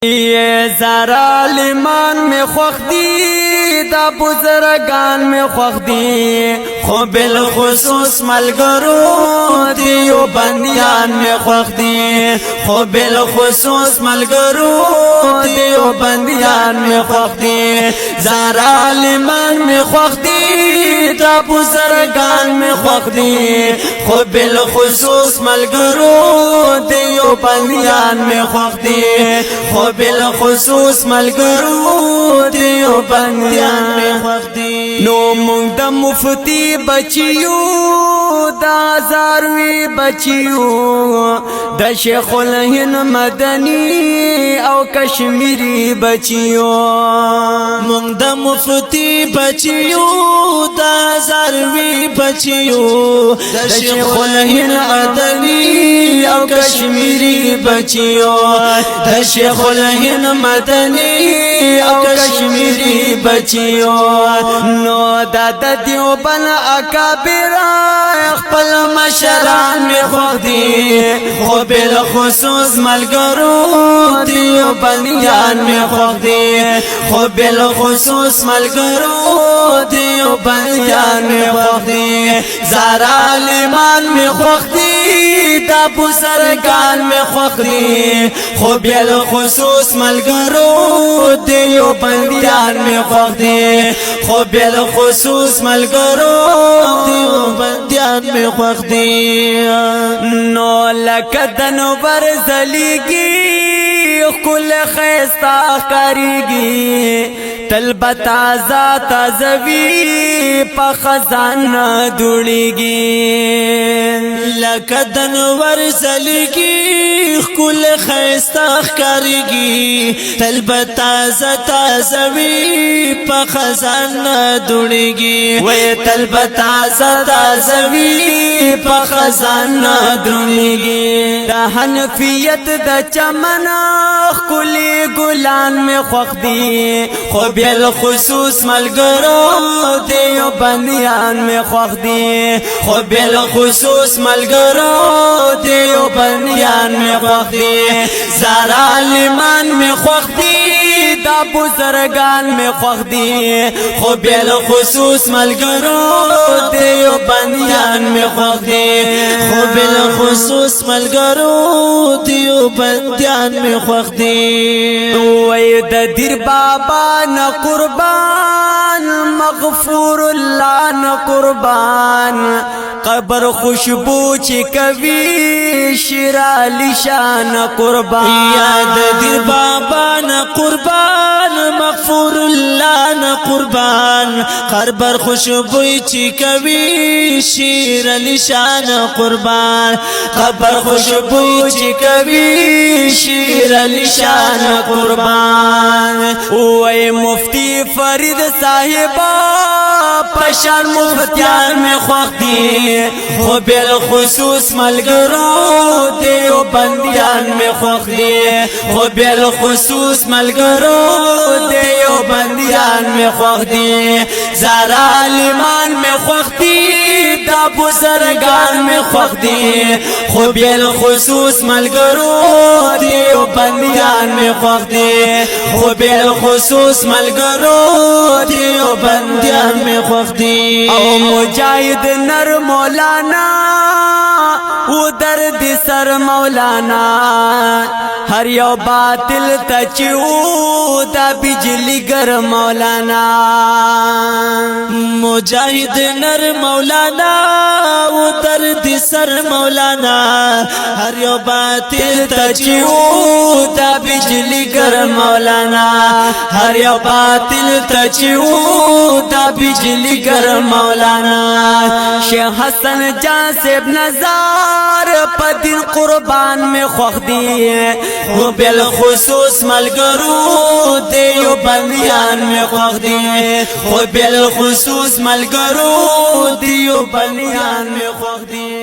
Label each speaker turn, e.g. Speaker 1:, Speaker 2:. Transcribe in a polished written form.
Speaker 1: یہ زارا لیمان میں خوخ دی دا بزرگان میں خوخ دی خو بالخصوص ملگرو دیوبندیان میں خوخ دی خو بالخصوص ملگرو دیوبندیان میں خوخ دی زارا لیمان میں خوخ دی دا بزرگان میں خوخ دی خو بالخصوص ملگرو دیوبندیان میں خوخ دی خو بالخصوص ملگرو دیوبندیان میں خوخ دی نو مونږ د مفتی بچیو دا زاروی بچیو د شیخ الهند مدنی او کشمیری بچیو
Speaker 2: مونږ د مفتی بچیو دا زاروی بچیو د شیخ الهند مدنی او کشمیری بچیو د شیخ الهند مدنی او کشمیری بچیو
Speaker 1: نو دا د دیوبند اکابر خپل مشران می خوښ دي
Speaker 2: خو بالخصوص ملګرو دیوبندیان می خوښ دي خو بالخصوص ملګرو دیوبندیان می خوښ دي زارا لیمان می خوښ دي دا بزرگان می خوښ دي خو بالخصوص ملګرو دیوبندیان می خوښ دي خو بالخصوص ملګرو دیوبندیان می خوښ دي
Speaker 1: نو لکه د نوبر زلیږي ښکل ښایسته ښکارېږي تل به تازه تازه وي په خزانه دوړېږي
Speaker 2: لکه د نور زلیږي ښکل ښایسته ښکارېږي تل به تازه تازه وي په خزانه دوړېږي
Speaker 1: وی تل به تازه تازه وي په خزانه دوړېږي د حنفیت د چمن ښکلي ګلان مې خوښ دي
Speaker 2: خو بالخصوص ملګرو دیوبندیان مې خوښ دي خو بالخصوص ملګرو دیوبندیان مې خوښ دي زارا لیمان مې خوښ دي
Speaker 1: دا بزرگان میں خوښ دي
Speaker 2: خو بالخصوص ملګرو دیوبندیان میں خوښ دي خو بالخصوص ملګرو دیوبندیان میں خوښ دي
Speaker 1: وای د دیر بابا نه قربان مغفور الله نه قربان قبر خوشبو چې کوي شیر علی شان قربان
Speaker 2: یاد دیر بابا نه قربان مغفور الله نه قربان قبر خوشبوئی چې کوي شیر علی شان قربان قبر خوشبوئی چې کوي شیر علی شان قربان
Speaker 1: وای مفتی فرید صاحبہ پشان مفتیان میں خوښ دي
Speaker 2: خو بالخصوص ملګرو دیوبندیان میں خوښ دي خو بالخصوص ملګرو دیوبندیان میں خوښ دي زارا لیمان میں خوښ دي دا بزرگان میں خوښ دي خو بالخصوص ملګرو دیوبندیان میں خوښ دي خو بالخصوص ملګرو دیوبندیان میں خوښ دي
Speaker 1: او مجاہد نر مولانا او درد سر مولانا ہر یو باطل تچو دا بجلی گر مولانا
Speaker 2: مجاہد نر مولانا او درد سر مولانا ہر یو باطل تچو دا بجلی گر مولانا ہر یو باطل تچو دا بجلی گر مولانا
Speaker 1: شیخ حسن جان سیب نظار پدین قربان میں خوښ دي
Speaker 2: خو بالخصوص ملګرو دیوبندیان میں خوښ دي خو بالخصوص ملګرو دیوبندیان میں خوښ دي